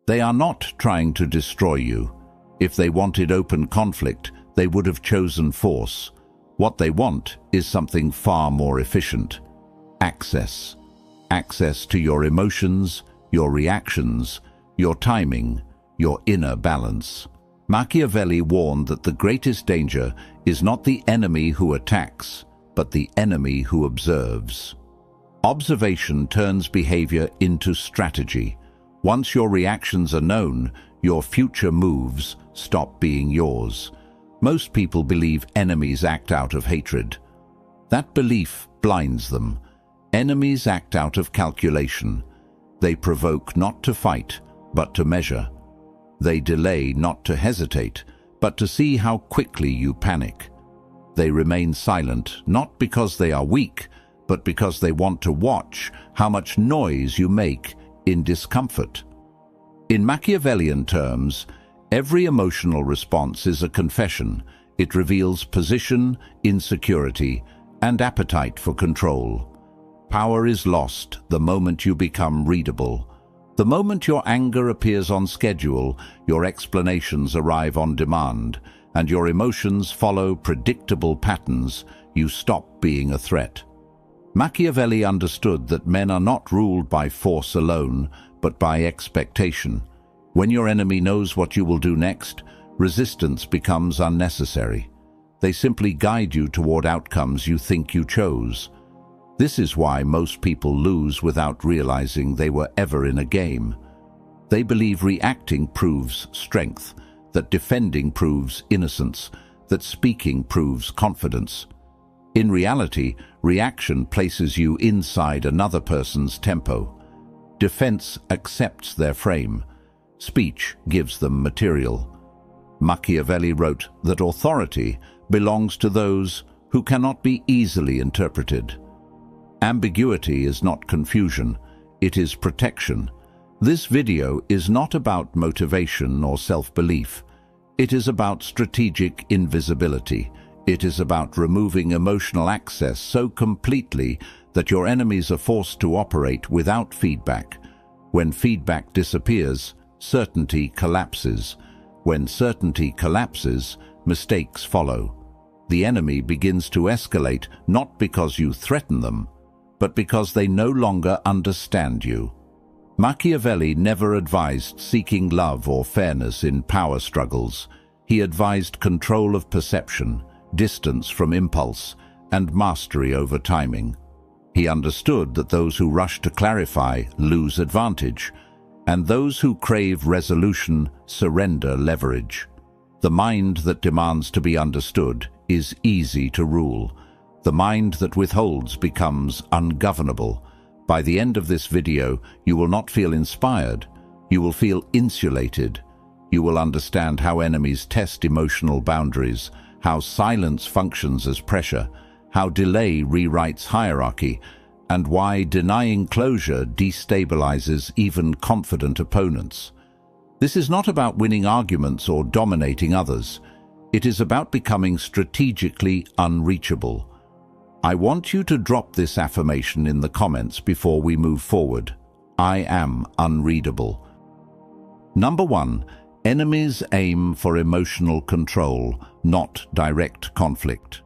They are not trying to destroy you. If they wanted open conflict, they would have chosen force. What they want is something far more efficient. Access. Access to your emotions, your reactions, your timing, your inner balance. Machiavelli warned that the greatest danger is not the enemy who attacks, but the enemy who observes. Observation turns behavior into strategy. Once your reactions are known, your future moves stop being yours. Most people believe enemies act out of hatred. That belief blinds them. Enemies act out of calculation. They provoke not to fight, but to measure. They delay not to hesitate, but to see how quickly you panic. They remain silent, not because they are weak, but because they want to watch how much noise you make in discomfort. In Machiavellian terms, every emotional response is a confession. It reveals position, insecurity, and appetite for control. Power is lost the moment you become readable. The moment your anger appears on schedule, your explanations arrive on demand, and your emotions follow predictable patterns, you stop being a threat. Machiavelli understood that men are not ruled by force alone, but by expectation. When your enemy knows what you will do next, resistance becomes unnecessary. They simply guide you toward outcomes you think you chose. This is why most people lose without realizing they were ever in a game. They believe reacting proves strength, that defending proves innocence, that speaking proves confidence. In reality, reaction places you inside another person's tempo. Defense accepts their frame. Speech gives them material. Machiavelli wrote that authority belongs to those who cannot be easily interpreted. Ambiguity is not confusion, it is protection. This video is not about motivation or self-belief. It is about strategic invisibility. It is about removing emotional access so completely that your enemies are forced to operate without feedback. When feedback disappears, certainty collapses. When certainty collapses, mistakes follow. The enemy begins to escalate not because you threaten them, but because they no longer understand you. Machiavelli never advised seeking love or fairness in power struggles. He advised control of perception, distance from impulse, and mastery over timing. He understood that those who rush to clarify lose advantage, and those who crave resolution surrender leverage. The mind that demands to be understood is easy to rule. The mind that withholds becomes ungovernable. By the end of this video, you will not feel inspired. You will feel insulated. You will understand how enemies test emotional boundaries, how silence functions as pressure, how delay rewrites hierarchy, and why denying closure destabilizes even confident opponents. This is not about winning arguments or dominating others. It is about becoming strategically unreachable. I want you to drop this affirmation in the comments before we move forward. I am unreadable. Number 1. Enemies aim for emotional control, not direct conflict.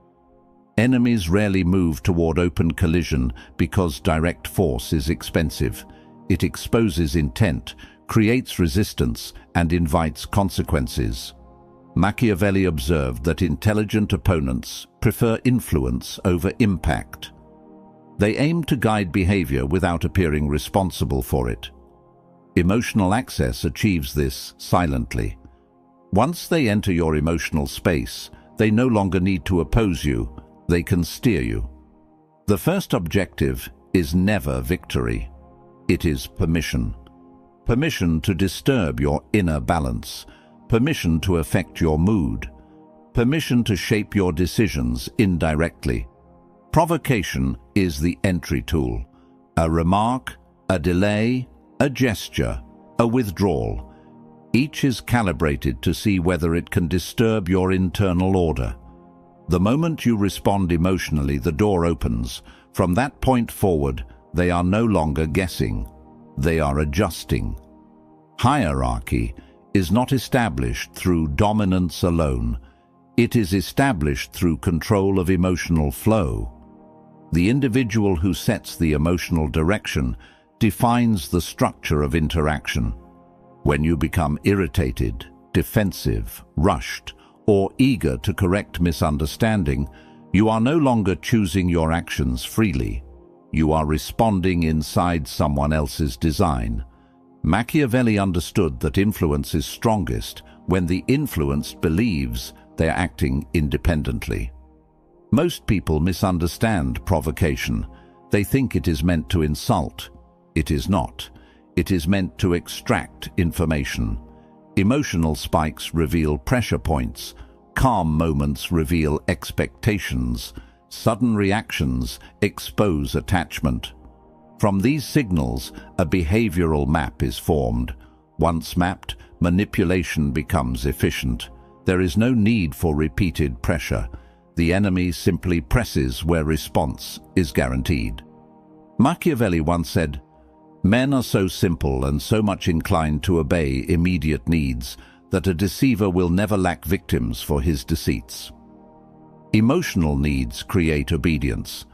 Enemies rarely move toward open collision because direct force is expensive. It exposes intent, creates resistance, and invites consequences. Machiavelli observed that intelligent opponents prefer influence over impact. They aim to guide behavior without appearing responsible for it. Emotional access achieves this silently. Once they enter your emotional space, they no longer need to oppose you, they can steer you. The first objective is never victory. It is permission. Permission to disturb your inner balance. Permission to affect your mood. Permission to shape your decisions indirectly. Provocation is the entry tool. A remark, a delay, a gesture, a withdrawal. Each is calibrated to see whether it can disturb your internal order. The moment you respond emotionally, the door opens. From that point forward, they are no longer guessing. They are adjusting. Hierarchy is not established through dominance alone. It is established through control of emotional flow. The individual who sets the emotional direction defines the structure of interaction. When you become irritated, defensive, rushed, or eager to correct misunderstanding, you are no longer choosing your actions freely. You are responding inside someone else's design. Machiavelli understood that influence is strongest when the influenced believes they are acting independently. Most people misunderstand provocation. They think it is meant to insult. It is not. It is meant to extract information. Emotional spikes reveal pressure points. Calm moments reveal expectations. Sudden reactions expose attachment. From these signals, a behavioral map is formed. Once mapped, manipulation becomes efficient. There is no need for repeated pressure. The enemy simply presses where response is guaranteed. Machiavelli once said, "Men are so simple and so much inclined to obey immediate needs that a deceiver will never lack victims for his deceits." Emotional needs create obedience.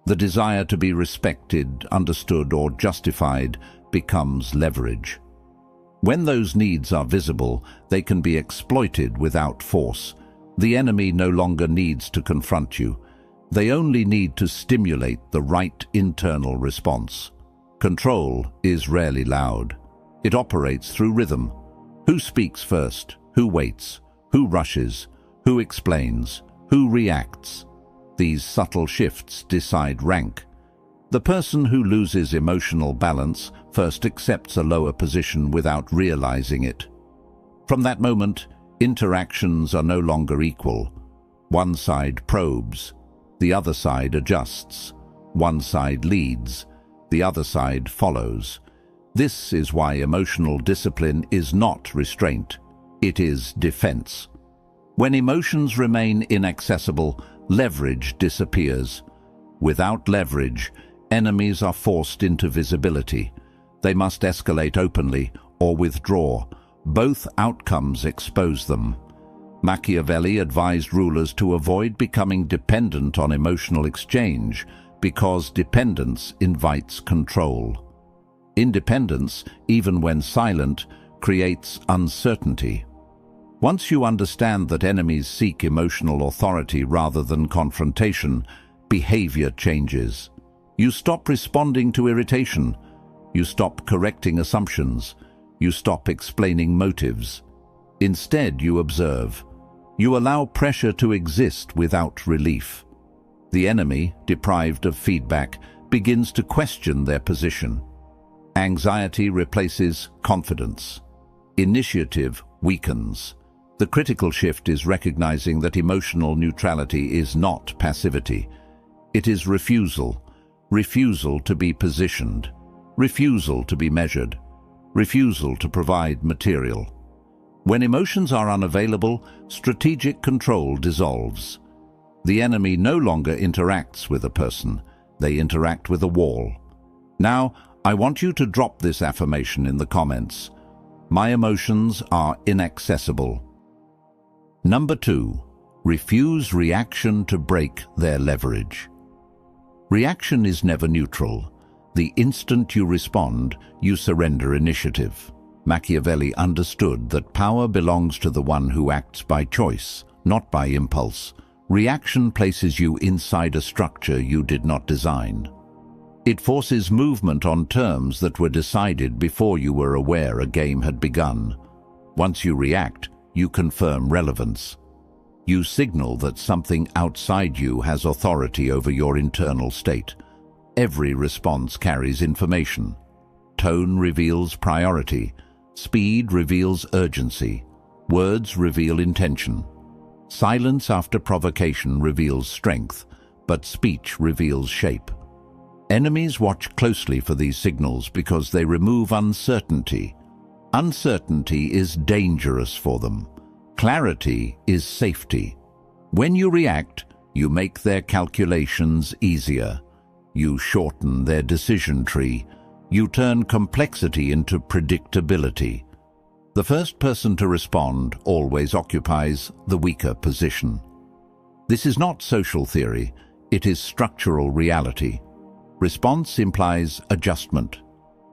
The desire to be respected, understood, or justified becomes leverage. When those needs are visible, they can be exploited without force. The enemy no longer needs to confront you. They only need to stimulate the right internal response. Control is rarely loud. It operates through rhythm. Who speaks first? Who waits? Who rushes? Who explains? Who reacts? These subtle shifts decide rank. The person who loses emotional balance first accepts a lower position without realizing it. From that moment, interactions are no longer equal. One side probes, the other side adjusts. One side leads, the other side follows. This is why emotional discipline is not restraint. It is defense. When emotions remain inaccessible, leverage disappears. Without leverage, enemies are forced into visibility. They must escalate openly or withdraw. Both outcomes expose them. Machiavelli advised rulers to avoid becoming dependent on emotional exchange because dependence invites control. Independence, even when silent, creates uncertainty. Once you understand that enemies seek emotional authority rather than confrontation, behavior changes. You stop responding to irritation. You stop correcting assumptions. You stop explaining motives. Instead, you observe. You allow pressure to exist without relief. The enemy, deprived of feedback, begins to question their position. Anxiety replaces confidence. Initiative weakens. The critical shift is recognizing that emotional neutrality is not passivity. It is refusal. Refusal to be positioned. Refusal to be measured. Refusal to provide material. When emotions are unavailable, strategic control dissolves. The enemy no longer interacts with a person. They interact with a wall. Now, I want you to drop this affirmation in the comments. My emotions are inaccessible. Number 2. Refuse reaction to break their leverage. Reaction is never neutral. The instant you respond, you surrender initiative. Machiavelli understood that power belongs to the one who acts by choice, not by impulse. Reaction places you inside a structure you did not design. It forces movement on terms that were decided before you were aware a game had begun. Once you react, you confirm relevance. You signal that something outside you has authority over your internal state. Every response carries information. Tone reveals priority. Speed reveals urgency. Words reveal intention. Silence after provocation reveals strength, but speech reveals shape. Enemies watch closely for these signals because they remove uncertainty. Uncertainty is dangerous for them. Clarity is safety. When you react, you make their calculations easier. You shorten their decision tree. You turn complexity into predictability. The first person to respond always occupies the weaker position. This is not social theory, it is structural reality. Response implies adjustment.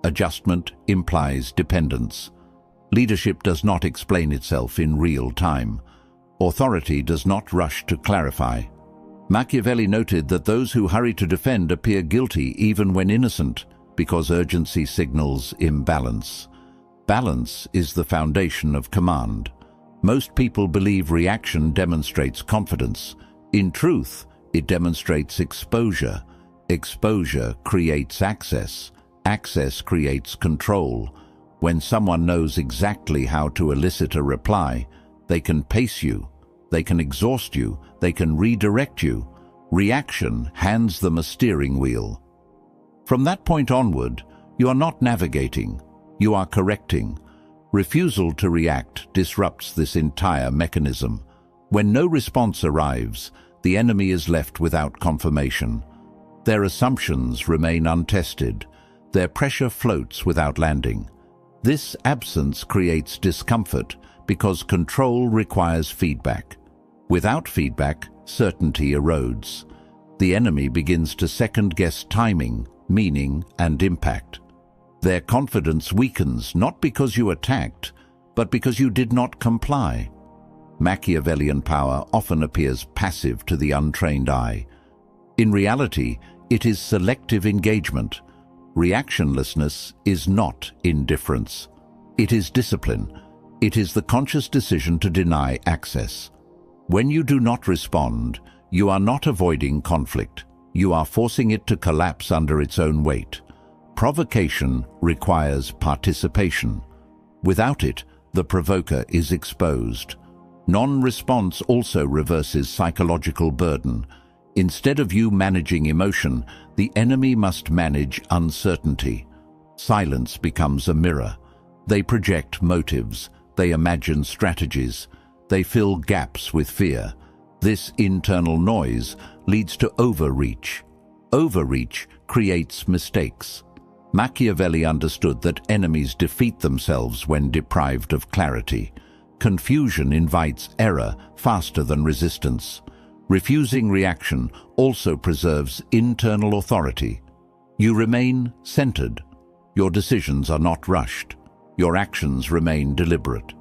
Adjustment implies dependence. Leadership does not explain itself in real time. Authority does not rush to clarify. Machiavelli noted that those who hurry to defend appear guilty even when innocent, because urgency signals imbalance. Balance is the foundation of command. Most people believe reaction demonstrates confidence. In truth, it demonstrates exposure. Exposure creates access. Access creates control. When someone knows exactly how to elicit a reply, they can pace you, they can exhaust you, they can redirect you. Reaction hands them a steering wheel. From that point onward, you are not navigating, you are correcting. Refusal to react disrupts this entire mechanism. When no response arrives, the enemy is left without confirmation. Their assumptions remain untested. Their pressure floats without landing. This absence creates discomfort because control requires feedback. Without feedback, certainty erodes. The enemy begins to second-guess timing, meaning, and impact. Their confidence weakens not because you attacked, but because you did not comply. Machiavellian power often appears passive to the untrained eye. In reality, it is selective engagement. Reactionlessness is not indifference. It is discipline. It is the conscious decision to deny access. When you do not respond, you are not avoiding conflict. You are forcing it to collapse under its own weight. Provocation requires participation. Without it, the provoker is exposed. Non-response also reverses psychological burden. Instead of you managing emotion, the enemy must manage uncertainty. Silence becomes a mirror. They project motives. They imagine strategies. They fill gaps with fear. This internal noise leads to overreach. Overreach creates mistakes. Machiavelli understood that enemies defeat themselves when deprived of clarity. Confusion invites error faster than resistance. Refusing reaction also preserves internal authority. You remain centered. Your decisions are not rushed. Your actions remain deliberate.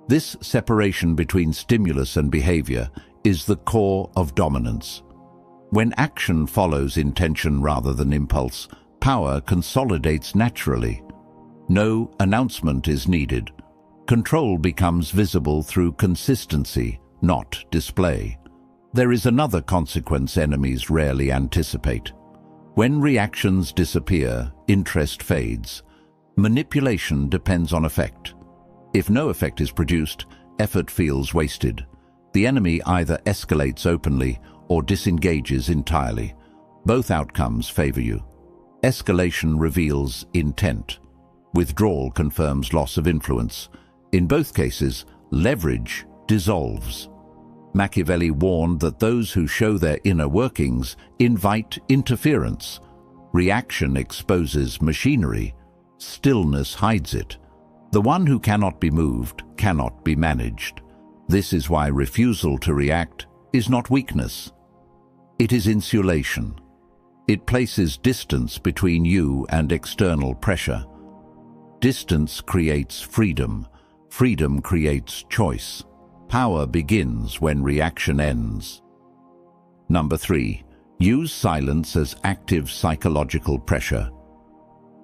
This separation between stimulus and behavior is the core of dominance. When action follows intention rather than impulse, power consolidates naturally. No announcement is needed. Control becomes visible through consistency, not display. There is another consequence enemies rarely anticipate. When reactions disappear, interest fades. Manipulation depends on effect. If no effect is produced, effort feels wasted. The enemy either escalates openly or disengages entirely. Both outcomes favor you. Escalation reveals intent. Withdrawal confirms loss of influence. In both cases, leverage dissolves. Machiavelli warned that those who show their inner workings invite interference. Reaction exposes machinery. Stillness hides it. The one who cannot be moved cannot be managed. This is why refusal to react is not weakness. It is insulation. It places distance between you and external pressure. Distance creates freedom. Freedom creates choice. Power begins when reaction ends. Number 3. Use silence as active psychological pressure.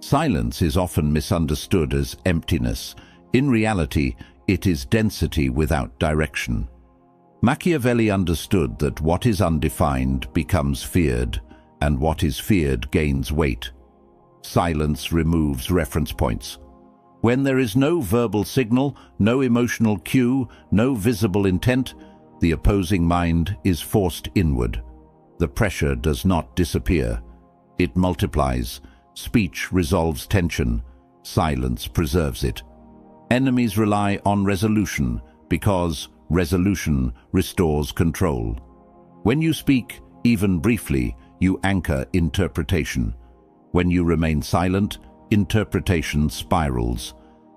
Silence is often misunderstood as emptiness. In reality, it is density without direction. Machiavelli understood that what is undefined becomes feared, and what is feared gains weight. Silence removes reference points. When there is no verbal signal, no emotional cue, no visible intent, the opposing mind is forced inward. The pressure does not disappear. It multiplies. Speech resolves tension. Silence preserves it. Enemies rely on resolution because resolution restores control. When you speak, even briefly, you anchor interpretation. When you remain silent, interpretation spirals.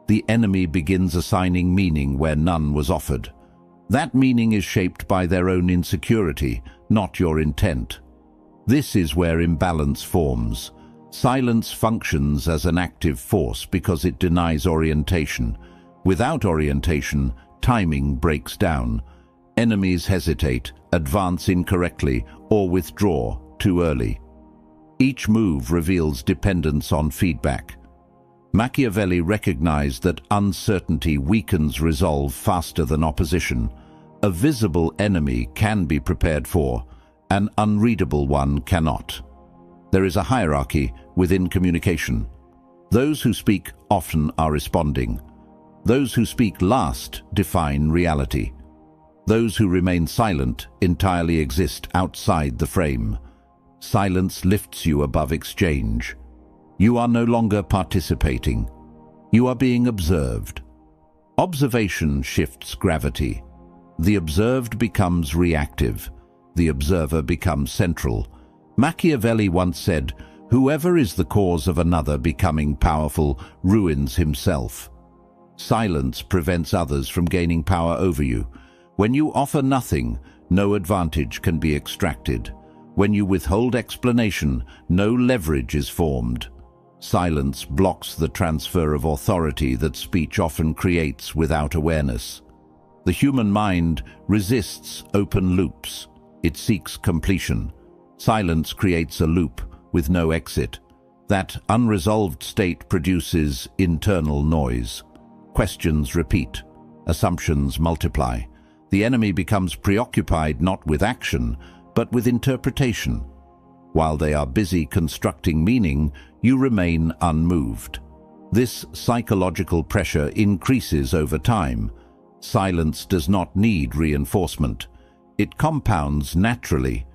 the enemy begins assigning meaning where none was offered. That meaning is shaped by their own insecurity, not your intent. This is where imbalance forms. Silence functions as an active force because it denies orientation. Without orientation, timing breaks down. Enemies hesitate, advance incorrectly, or withdraw too early. Each move reveals dependence on feedback. Machiavelli recognized that uncertainty weakens resolve faster than opposition. A visible enemy can be prepared for, an unreadable one cannot. There is a hierarchy within communication. Those who speak often are responding. Those who speak last define reality. Those who remain silent entirely exist outside the frame. Silence lifts you above exchange. You are no longer participating. You are being observed. Observation shifts gravity. The observed becomes reactive. The observer becomes central. Machiavelli once said, "Whoever is the cause of another becoming powerful ruins himself." Silence prevents others from gaining power over you. When you offer nothing, no advantage can be extracted. When you withhold explanation, no leverage is formed. Silence blocks the transfer of authority that speech often creates without awareness. The human mind resists open loops. It seeks completion. Silence creates a loop with no exit. That unresolved state produces internal noise. Questions repeat. Assumptions multiply. The enemy becomes preoccupied not with action, but with interpretation. While they are busy constructing meaning, you remain unmoved. This psychological pressure increases over time. Silence does not need reinforcement. It compounds naturally.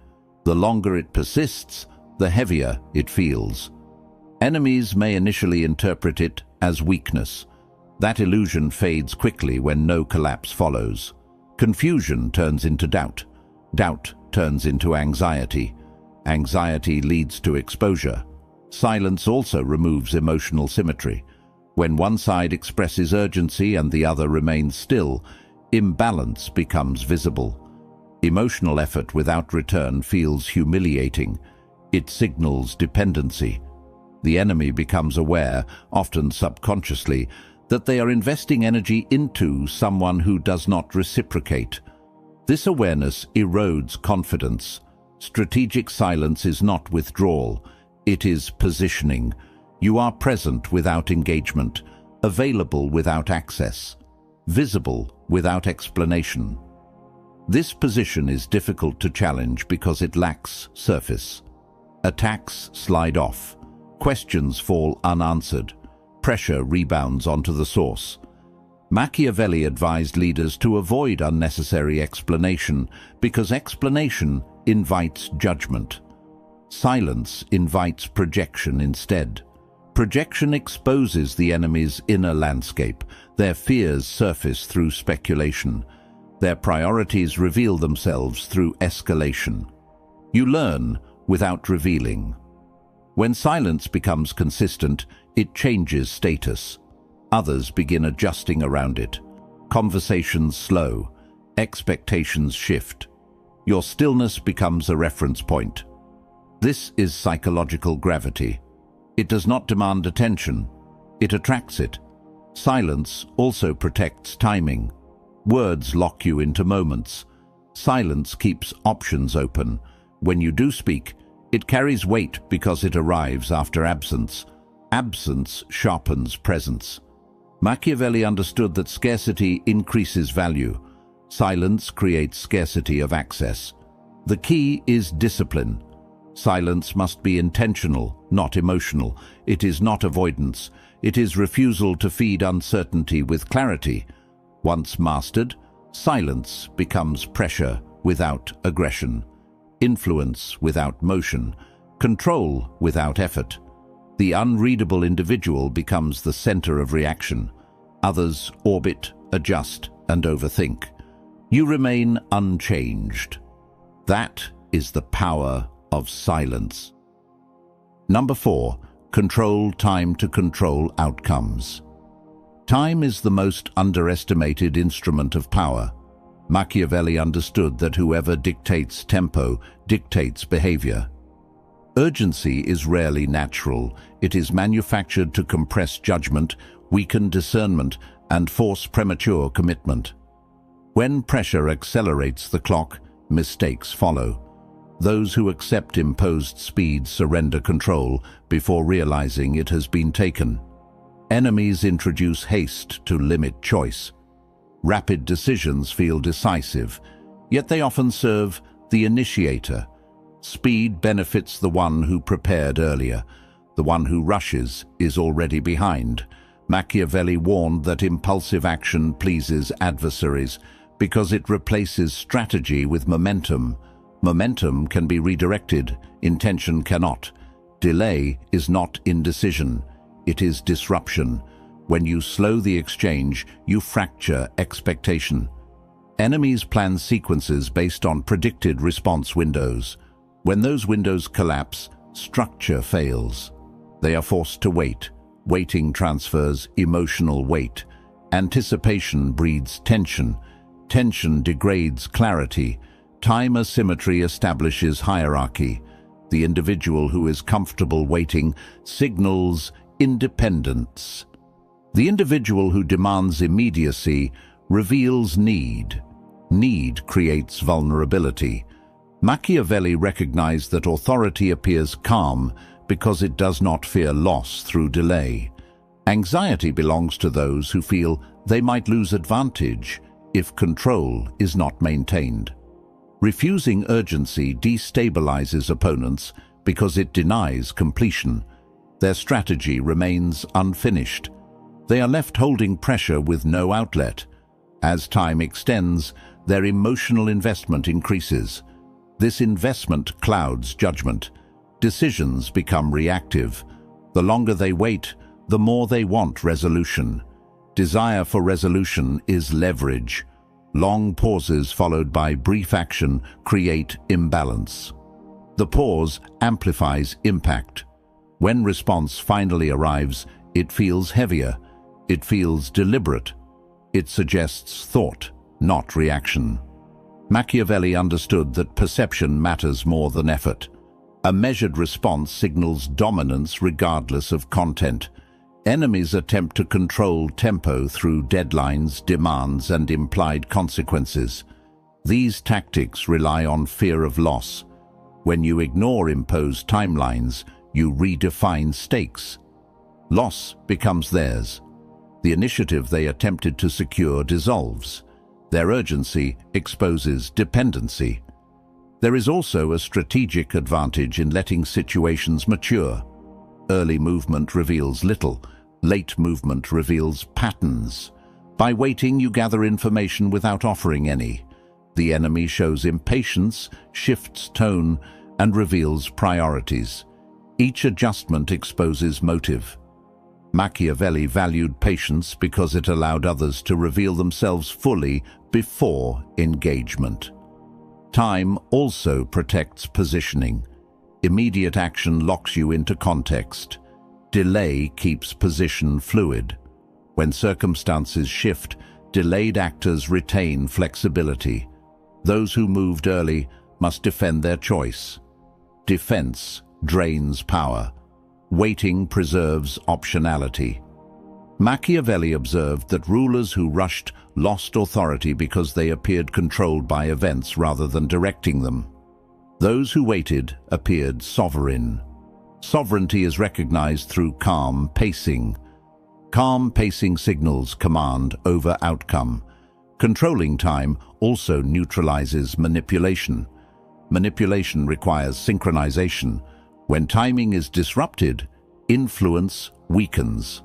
The longer it persists, the heavier it feels. Enemies may initially interpret it as weakness. That illusion fades quickly when no collapse follows. Confusion turns into doubt. Doubt turns into anxiety. Anxiety leads to exposure. Silence also removes emotional symmetry. When one side expresses urgency and the other remains still, imbalance becomes visible. Emotional effort without return feels humiliating. It signals dependency. The enemy becomes aware, often subconsciously, that they are investing energy into someone who does not reciprocate. This awareness erodes confidence. Strategic silence is not withdrawal, it is positioning. You are present without engagement, available without access, visible without explanation. This position is difficult to challenge because it lacks surface. Attacks slide off. Questions fall unanswered. Pressure rebounds onto the source. Machiavelli advised leaders to avoid unnecessary explanation because explanation invites judgment. Silence invites projection instead. Projection exposes the enemy's inner landscape. Their fears surface through speculation. Their priorities reveal themselves through escalation. You learn without revealing. When silence becomes consistent, it changes status. Others begin adjusting around it. Conversations slow. Expectations shift. Your stillness becomes a reference point. This is psychological gravity. It does not demand attention. It attracts it. Silence also protects timing. Words lock you into moments. Silence keeps options open. When you do speak, it carries weight because it arrives after absence. Absence sharpens presence. Machiavelli understood that scarcity increases value. Silence creates scarcity of access. The key is discipline. Silence must be intentional, not emotional. It is not avoidance. It is refusal to feed uncertainty with clarity. Once mastered, silence becomes pressure without aggression, influence without motion, control without effort. The unreadable individual becomes the center of reaction. Others orbit, adjust, and overthink. You remain unchanged. That is the power of silence. Number 4. Control time to control outcomes. Time is the most underestimated instrument of power. Machiavelli understood that whoever dictates tempo dictates behavior. Urgency is rarely natural. It is manufactured to compress judgment, weaken discernment, and force premature commitment. When pressure accelerates the clock, mistakes follow. Those who accept imposed speed surrender control before realizing it has been taken. Enemies introduce haste to limit choice. Rapid decisions feel decisive, yet they often serve the initiator. Speed benefits the one who prepared earlier. The one who rushes is already behind. Machiavelli warned that impulsive action pleases adversaries because it replaces strategy with momentum. Momentum can be redirected, intention cannot. Delay is not indecision, it is disruption. When you slow the exchange, you fracture expectation. Enemies plan sequences based on predicted response windows. When those windows collapse, structure fails. They are forced to wait. Waiting transfers emotional weight. Anticipation breeds tension. Tension degrades clarity. Time asymmetry establishes hierarchy. The individual who is comfortable waiting signals independence. The individual who demands immediacy reveals need. Need creates vulnerability. Machiavelli recognized that authority appears calm because it does not fear loss through delay. Anxiety belongs to those who feel they might lose advantage if control is not maintained. Refusing urgency destabilizes opponents because it denies completion. Their strategy remains unfinished. They are left holding pressure with no outlet. As time extends, their emotional investment increases. This investment clouds judgment. Decisions become reactive. The longer they wait, the more they want resolution. Desire for resolution is leverage. Long pauses followed by brief action create imbalance. The pause amplifies impact. When response finally arrives, it feels heavier. It feels deliberate. It suggests thought, not reaction. Machiavelli understood that perception matters more than effort. A measured response signals dominance regardless of content. Enemies attempt to control tempo through deadlines, demands, and implied consequences. These tactics rely on fear of loss. When you ignore imposed timelines, you redefine stakes. Loss becomes theirs. The initiative they attempted to secure dissolves. Their urgency exposes dependency. There is also a strategic advantage in letting situations mature. Early movement reveals little. Late movement reveals patterns. By waiting, you gather information without offering any. The enemy shows impatience, shifts tone, and reveals priorities. Each adjustment exposes motive. Machiavelli valued patience because it allowed others to reveal themselves fully before engagement. Time also protects positioning. Immediate action locks you into context. Delay keeps position fluid. When circumstances shift, delayed actors retain flexibility. Those who moved early must defend their choice. Defense drains power. Waiting preserves optionality. Machiavelli observed that rulers who rushed lost authority because they appeared controlled by events rather than directing them. Those who waited appeared sovereign. Sovereignty is recognized through calm pacing. Calm pacing signals command over outcome. Controlling time also neutralizes manipulation. Manipulation requires synchronization. When timing is disrupted, influence weakens.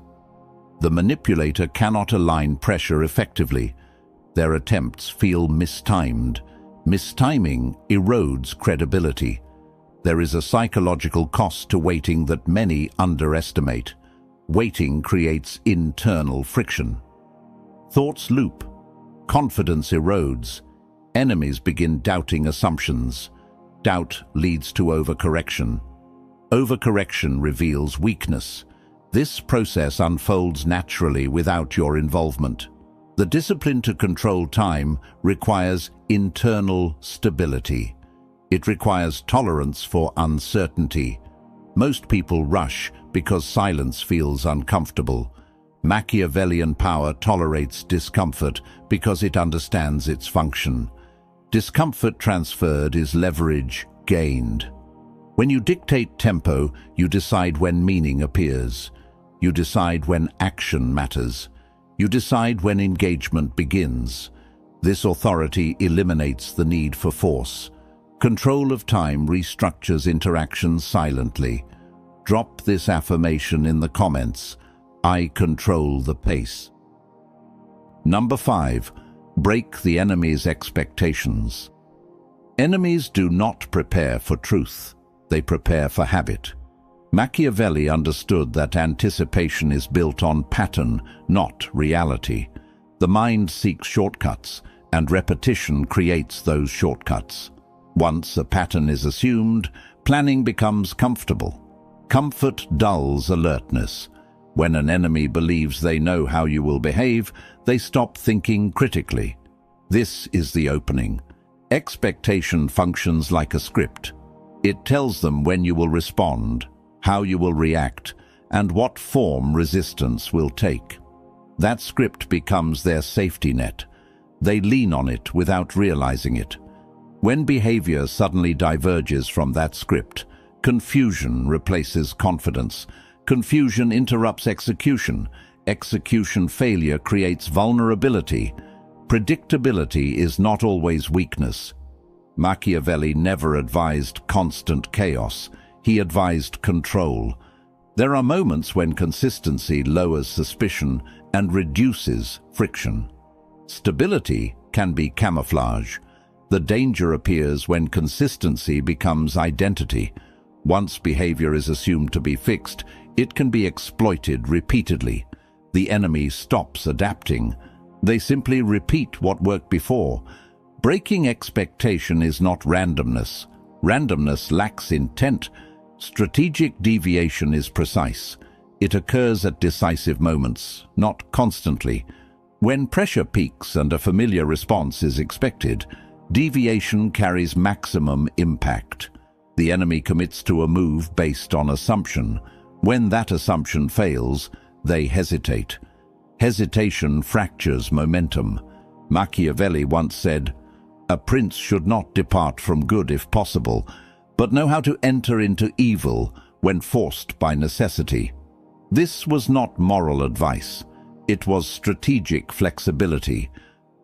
The manipulator cannot align pressure effectively. Their attempts feel mistimed. Mistiming erodes credibility. There is a psychological cost to waiting that many underestimate. Waiting creates internal friction. Thoughts loop. Confidence erodes. Enemies begin doubting assumptions. Doubt leads to overcorrection. Overcorrection reveals weakness. This process unfolds naturally without your involvement. The discipline to control time requires internal stability. It requires tolerance for uncertainty. Most people rush because silence feels uncomfortable. Machiavellian power tolerates discomfort because it understands its function. Discomfort transferred is leverage gained. When you dictate tempo, you decide when meaning appears. You decide when action matters. You decide when engagement begins. This authority eliminates the need for force. Control of time restructures interactions silently. Drop this affirmation in the comments. I control the pace. Number 5. Break the enemy's expectations. Enemies do not prepare for truth. They prepare for habit. Machiavelli understood that anticipation is built on pattern, not reality. The mind seeks shortcuts, and repetition creates those shortcuts. Once a pattern is assumed, planning becomes comfortable. Comfort dulls alertness. When an enemy believes they know how you will behave, they stop thinking critically. This is the opening. Expectation functions like a script. It tells them when you will respond, how you will react, and what form resistance will take. That script becomes their safety net. They lean on it without realizing it. When behavior suddenly diverges from that script, confusion replaces confidence. Confusion interrupts execution. Execution failure creates vulnerability. Predictability is not always weakness. Machiavelli never advised constant chaos. He advised control. There are moments when consistency lowers suspicion and reduces friction. Stability can be camouflage. The danger appears when consistency becomes identity. Once behavior is assumed to be fixed, it can be exploited repeatedly. The enemy stops adapting. They simply repeat what worked before. Breaking expectation is not randomness. Randomness lacks intent. Strategic deviation is precise. It occurs at decisive moments, not constantly. When pressure peaks and a familiar response is expected, deviation carries maximum impact. The enemy commits to a move based on assumption. When that assumption fails, they hesitate. Hesitation fractures momentum. Machiavelli once said, "A prince should not depart from good if possible, but know how to enter into evil when forced by necessity." This was not moral advice. It was strategic flexibility.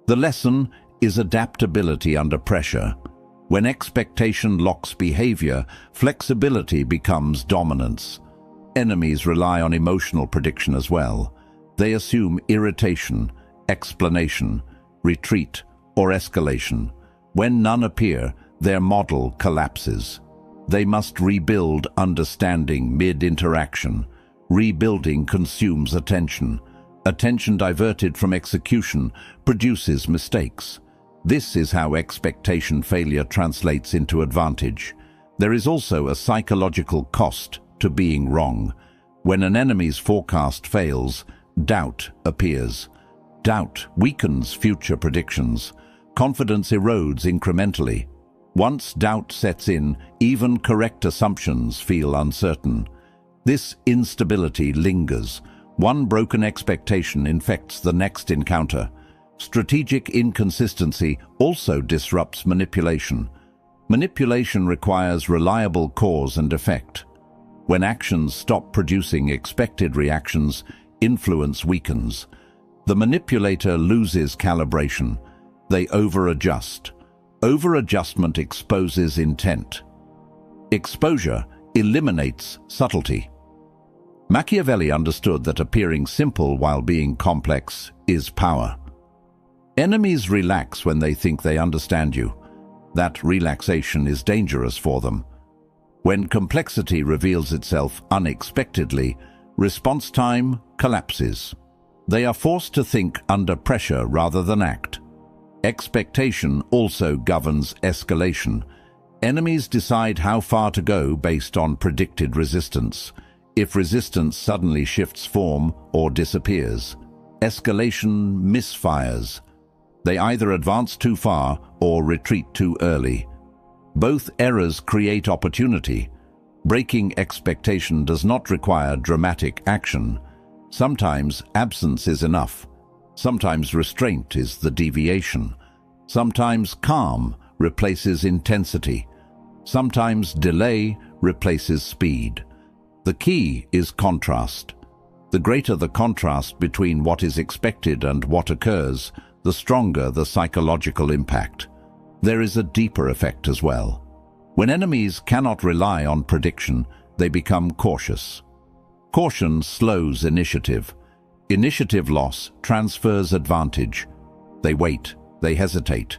The lesson is adaptability under pressure. When expectation locks behavior, flexibility becomes dominance. Enemies rely on emotional prediction as well. They assume irritation, explanation, retreat, or escalation. When none appear, their model collapses. They must rebuild understanding mid-interaction. Rebuilding consumes attention. Attention diverted from execution produces mistakes. This is how expectation failure translates into advantage. There is also a psychological cost to being wrong. When an enemy's forecast fails, doubt appears. Doubt weakens future predictions. Confidence erodes incrementally. Once doubt sets in, even correct assumptions feel uncertain. This instability lingers. One broken expectation infects the next encounter. Strategic inconsistency also disrupts manipulation. Manipulation requires reliable cause and effect. When actions stop producing expected reactions, influence weakens. The manipulator loses calibration. They over-adjust. Over-adjustment exposes intent. Exposure eliminates subtlety. Machiavelli understood that appearing simple while being complex is power. Enemies relax when they think they understand you. That relaxation is dangerous for them. When complexity reveals itself unexpectedly, response time collapses. They are forced to think under pressure rather than act. Expectation also governs escalation. Enemies decide how far to go based on predicted resistance. If resistance suddenly shifts form or disappears, escalation misfires. They either advance too far or retreat too early. Both errors create opportunity. Breaking expectation does not require dramatic action. Sometimes absence is enough. Sometimes restraint is the deviation. Sometimes calm replaces intensity. Sometimes delay replaces speed. The key is contrast. The greater the contrast between what is expected and what occurs, the stronger the psychological impact. There is a deeper effect as well. When enemies cannot rely on prediction, they become cautious. Caution slows initiative. Initiative loss transfers advantage. They wait, they hesitate,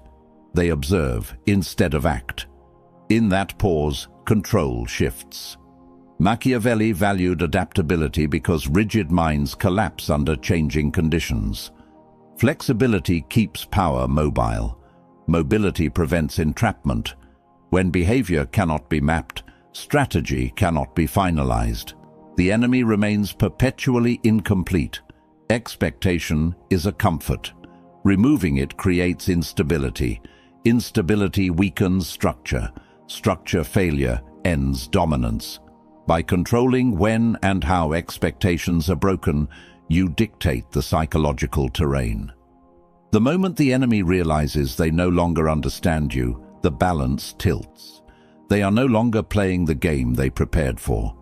they observe instead of act. In that pause, control shifts. Machiavelli valued adaptability because rigid minds collapse under changing conditions. Flexibility keeps power mobile. Mobility prevents entrapment. When behavior cannot be mapped, strategy cannot be finalized. The enemy remains perpetually incomplete. Expectation is a comfort. Removing it creates instability. Instability weakens structure. Structure failure ends dominance. By controlling when and how expectations are broken, you dictate the psychological terrain. The moment the enemy realizes they no longer understand you, the balance tilts. They are no longer playing the game they prepared for.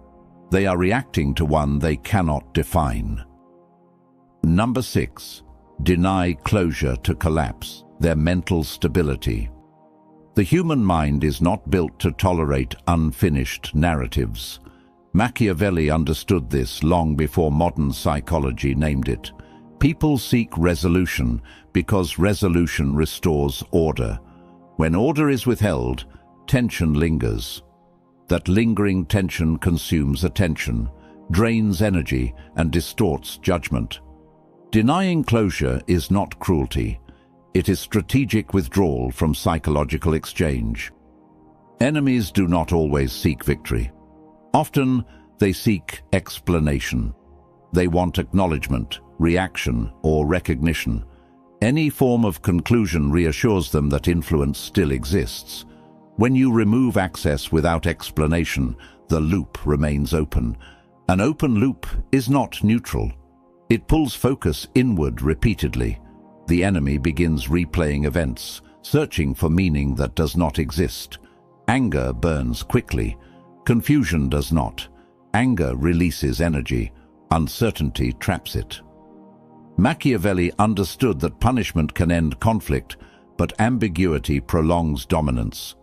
They are reacting to one they cannot define. Number 6. Deny closure to collapse, their mental stability. The human mind is not built to tolerate unfinished narratives. Machiavelli understood this long before modern psychology named it. People seek resolution because resolution restores order. When order is withheld, tension lingers. That lingering tension consumes attention, drains energy, and distorts judgment. Denying closure is not cruelty. It is strategic withdrawal from psychological exchange. Enemies do not always seek victory. Often, they seek explanation. They want acknowledgement, reaction, or recognition. Any form of conclusion reassures them that influence still exists. When you remove access without explanation, the loop remains open. An open loop is not neutral. It pulls focus inward repeatedly. The enemy begins replaying events, searching for meaning that does not exist. Anger burns quickly. Confusion does not. Anger releases energy. Uncertainty traps it. Machiavelli understood that punishment can end conflict, but ambiguity prolongs dominance.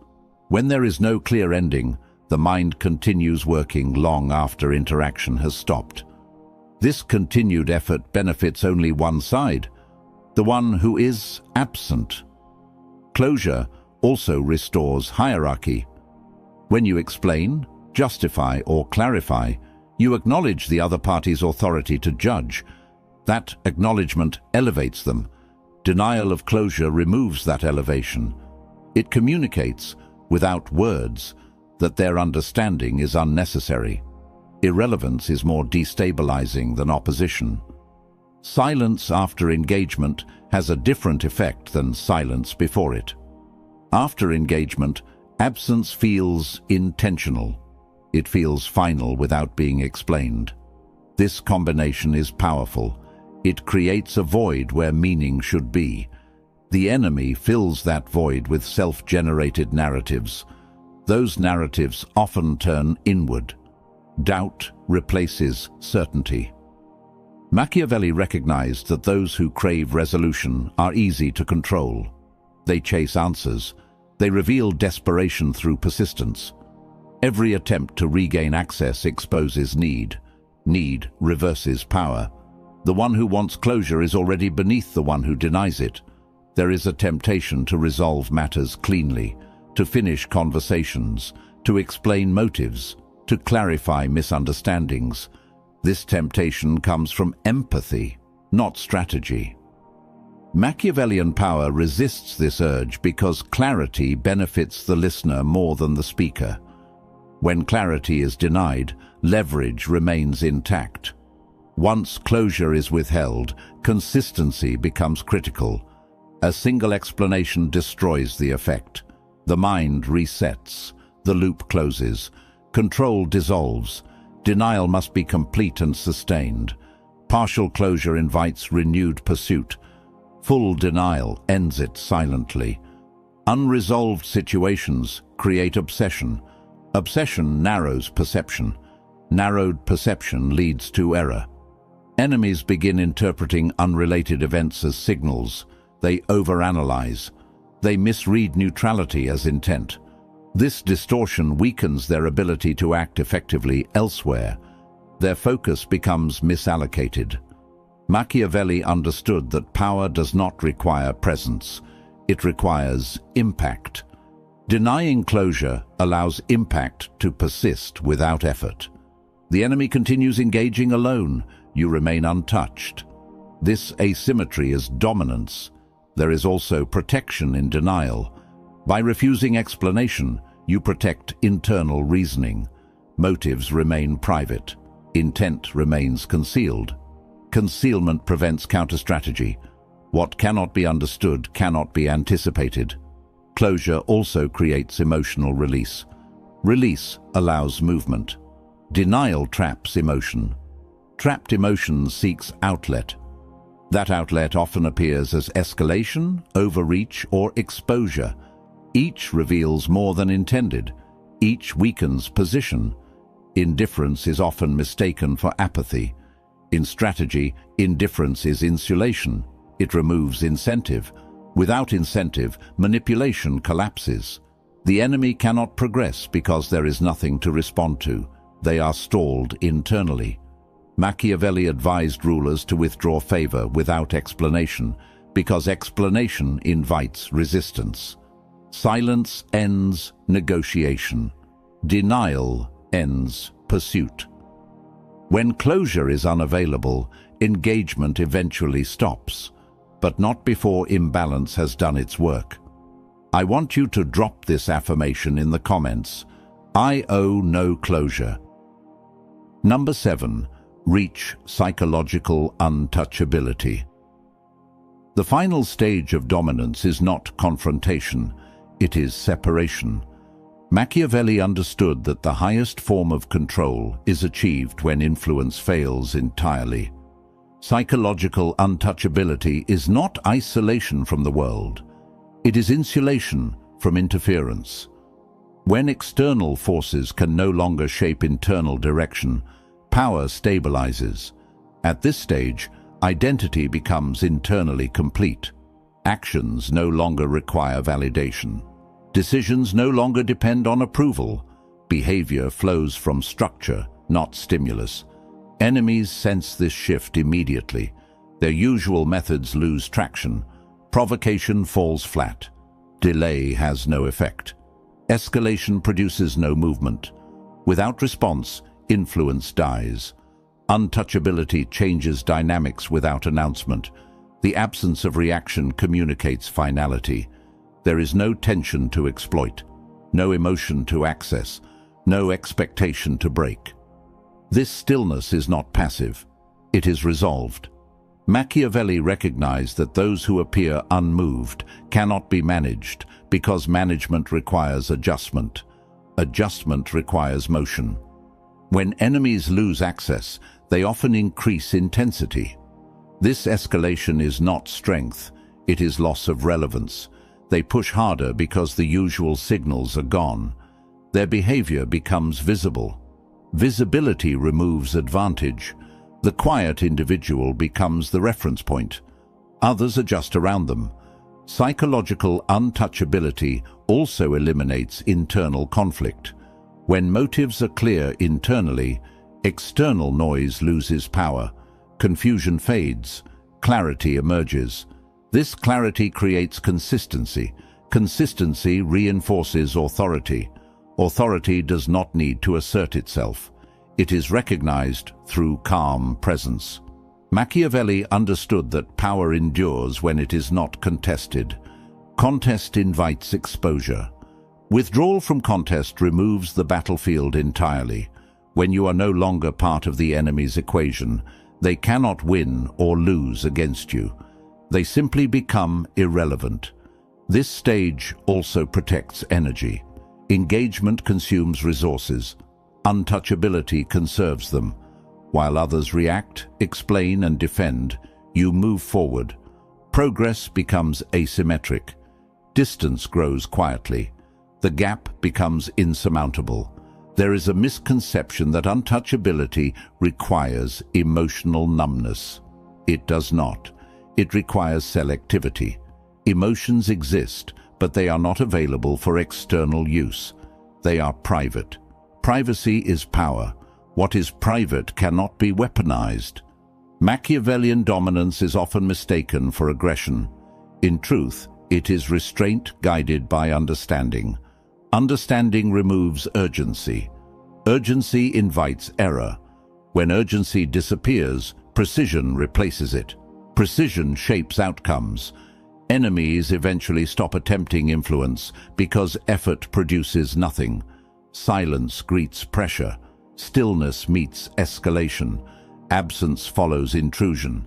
When there is no clear ending, the mind continues working long after interaction has stopped. This continued effort benefits only one side, the one who is absent. Closure also restores hierarchy. When you explain, justify, or clarify, you acknowledge the other party's authority to judge. That acknowledgement elevates them. Denial of closure removes that elevation. It communicates, without words, that their understanding is unnecessary. Irrelevance is more destabilizing than opposition. Silence after engagement has a different effect than silence before it. After engagement, absence feels intentional. It feels final without being explained. This combination is powerful. It creates a void where meaning should be. The enemy fills that void with self-generated narratives. Those narratives often turn inward. Doubt replaces certainty. Machiavelli recognized that those who crave resolution are easy to control. They chase answers. They reveal desperation through persistence. Every attempt to regain access exposes need. Need reverses power. The one who wants closure is already beneath the one who denies it. There is a temptation to resolve matters cleanly, to finish conversations, to explain motives, to clarify misunderstandings. This temptation comes from empathy, not strategy. Machiavellian power resists this urge because clarity benefits the listener more than the speaker. When clarity is denied, leverage remains intact. Once closure is withheld, consistency becomes critical. A single explanation destroys the effect. The mind resets. The loop closes. Control dissolves. Denial must be complete and sustained. Partial closure invites renewed pursuit. Full denial ends it silently. Unresolved situations create obsession. Obsession narrows perception. Narrowed perception leads to error. Enemies begin interpreting unrelated events as signals. They overanalyze. They misread neutrality as intent. This distortion weakens their ability to act effectively elsewhere. Their focus becomes misallocated. Machiavelli understood that power does not require presence. It requires impact. Denying closure allows impact to persist without effort. The enemy continues engaging alone. You remain untouched. This asymmetry is dominance. There is also protection in denial. By refusing explanation, you protect internal reasoning. Motives remain private. Intent remains concealed. Concealment prevents counter-strategy. What cannot be understood cannot be anticipated. Closure also creates emotional release. Release allows movement. Denial traps emotion. Trapped emotion seeks outlet. That outlet often appears as escalation, overreach, or exposure. Each reveals more than intended. Each weakens position. Indifference is often mistaken for apathy. In strategy, indifference is insulation. It removes incentive. Without incentive, manipulation collapses. The enemy cannot progress because there is nothing to respond to. They are stalled internally. Machiavelli advised rulers to withdraw favor without explanation, because explanation invites resistance. Silence ends negotiation. Denial ends pursuit. When closure is unavailable, engagement eventually stops, but not before imbalance has done its work. I want you to drop this affirmation in the comments. I owe no closure. Number 7. Reach psychological untouchability. The final stage of dominance is not confrontation, it is separation. Machiavelli understood that the highest form of control is achieved when influence fails entirely. Psychological untouchability is not isolation from the world. It is insulation from interference. When external forces can no longer shape internal direction, power stabilizes. At this stage, identity becomes internally complete. Actions no longer require validation. Decisions no longer depend on approval. Behavior flows from structure, not stimulus. Enemies sense this shift immediately. Their usual methods lose traction. Provocation falls flat. Delay has no effect. Escalation produces no movement. Without response, influence dies. Untouchability changes dynamics without announcement. The absence of reaction communicates finality. There is no tension to exploit, no emotion to access, no expectation to break. This stillness is not passive. It is resolved. Machiavelli recognized that those who appear unmoved cannot be managed because management requires adjustment. Adjustment requires motion. When enemies lose access, they often increase intensity. This escalation is not strength, it is loss of relevance. They push harder because the usual signals are gone. Their behavior becomes visible. Visibility removes advantage. The quiet individual becomes the reference point. Others adjust around them. Psychological untouchability also eliminates internal conflict. When motives are clear internally, external noise loses power. Confusion fades. Clarity emerges. This clarity creates consistency. Consistency reinforces authority. Authority does not need to assert itself. It is recognized through calm presence. Machiavelli understood that power endures when it is not contested. Contest invites exposure. Withdrawal from contest removes the battlefield entirely. When you are no longer part of the enemy's equation, they cannot win or lose against you. They simply become irrelevant. This stage also protects energy. Engagement consumes resources. Untouchability conserves them. While others react, explain, and defend, you move forward. Progress becomes asymmetric. Distance grows quietly. The gap becomes insurmountable. There is a misconception that untouchability requires emotional numbness. It does not. It requires selectivity. Emotions exist, but they are not available for external use. They are private. Privacy is power. What is private cannot be weaponized. Machiavellian dominance is often mistaken for aggression. In truth, it is restraint guided by understanding. Understanding removes urgency. Urgency invites error. When urgency disappears, precision replaces it. Precision shapes outcomes. Enemies eventually stop attempting influence because effort produces nothing. Silence greets pressure. Stillness meets escalation. Absence follows intrusion.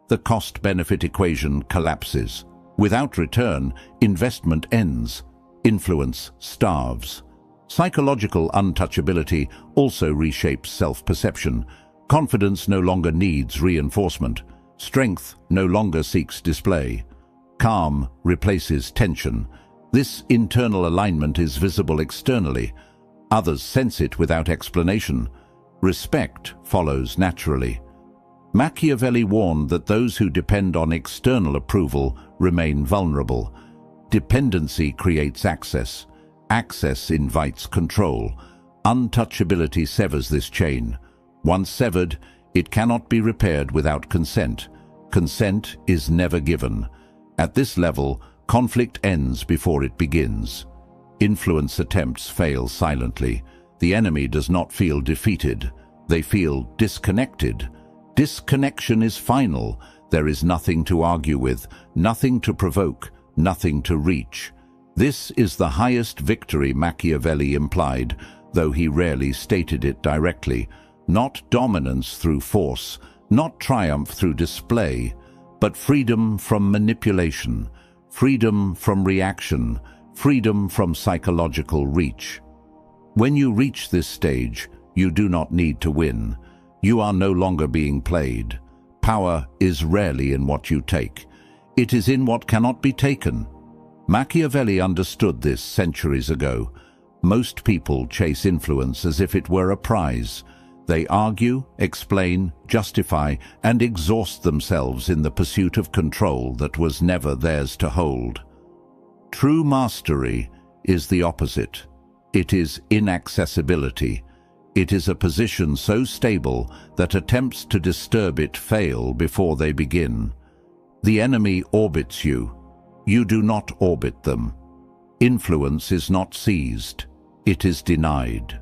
The cost-benefit equation collapses. Without return, investment ends. Influence starves. Psychological untouchability also reshapes self-perception. Confidence no longer needs reinforcement. Strength no longer seeks display. Calm replaces tension. This internal alignment is visible externally. Others sense it without explanation. Respect follows naturally. Machiavelli warned that those who depend on external approval remain vulnerable. Dependency creates access. Access invites control. Untouchability severs this chain. Once severed, it cannot be repaired without consent. Consent is never given. At this level, conflict ends before it begins. Influence attempts fail silently. The enemy does not feel defeated. They feel disconnected. Disconnection is final. There is nothing to argue with, nothing to provoke, nothing to reach. This is the highest victory Machiavelli implied, though he rarely stated it directly. Not dominance through force, not triumph through display, but freedom from manipulation, freedom from reaction, freedom from psychological reach. When you reach this stage, you do not need to win. You are no longer being played. Power is rarely in what you take. It is in what cannot be taken. Machiavelli understood this centuries ago. Most people chase influence as if it were a prize. They argue, explain, justify, and exhaust themselves in the pursuit of control that was never theirs to hold. True mastery is the opposite. It is inaccessibility. It is a position so stable that attempts to disturb it fail before they begin. The enemy orbits you. You do not orbit them. Influence is not seized. It is denied.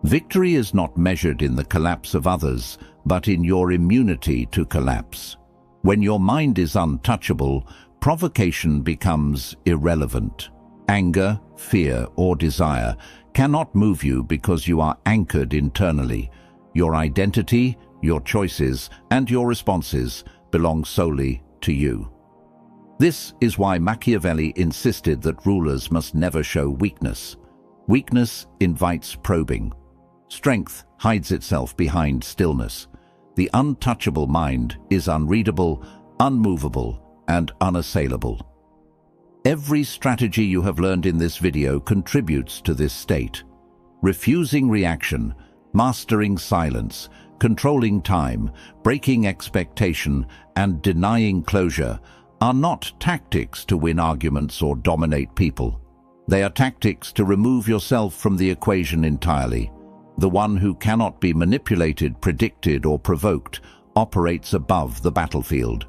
Victory is not measured in the collapse of others, but in your immunity to collapse. When your mind is untouchable, provocation becomes irrelevant. Anger, fear, or desire cannot move you because you are anchored internally. Your identity, your choices, and your responses belong solely to you. This is why Machiavelli insisted that rulers must never show weakness. Weakness invites probing. Strength hides itself behind stillness. The untouchable mind is unreadable, unmovable, and unassailable. Every strategy you have learned in this video contributes to this state. Refusing reaction, mastering silence, controlling time, breaking expectation, and denying closure are not tactics to win arguments or dominate people. They are tactics to remove yourself from the equation entirely. The one who cannot be manipulated, predicted, or provoked operates above the battlefield.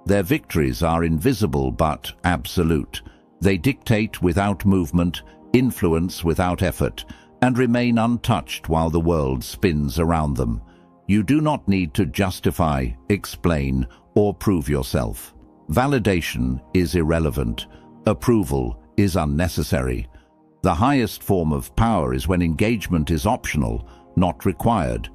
Their victories are invisible but absolute. They dictate without movement, influence without effort, and remain untouched while the world spins around them. You do not need to justify, explain, or prove yourself. Validation is irrelevant. Approval is unnecessary. The highest form of power is when engagement is optional, not required.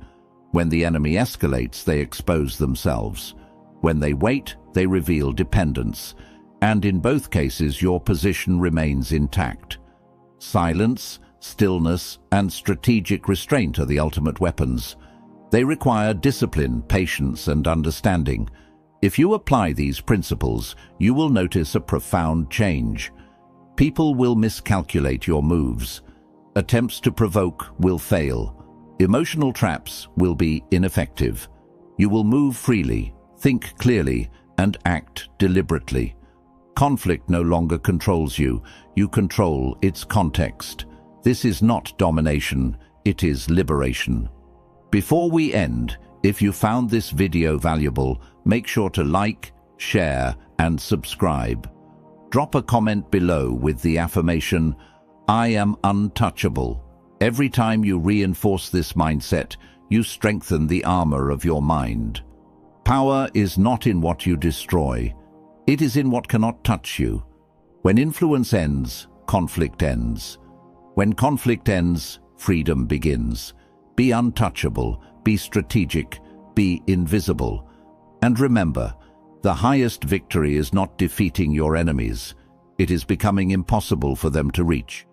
When the enemy escalates, they expose themselves. When they wait, they reveal dependence. And in both cases, your position remains intact. Silence, stillness, and strategic restraint are the ultimate weapons. They require discipline, patience, and understanding. If you apply these principles, you will notice a profound change. People will miscalculate your moves. Attempts to provoke will fail. Emotional traps will be ineffective. You will move freely, think clearly, and act deliberately. Conflict no longer controls you. You control its context. This is not domination, it is liberation. Before we end, if you found this video valuable, make sure to like, share, and subscribe. Drop a comment below with the affirmation, "I am untouchable." Every time you reinforce this mindset, you strengthen the armor of your mind. Power is not in what you destroy. It is in what cannot touch you. When influence ends, conflict ends. When conflict ends, freedom begins. Be untouchable, be strategic, be invisible. And remember, the highest victory is not defeating your enemies. It is becoming impossible for them to reach.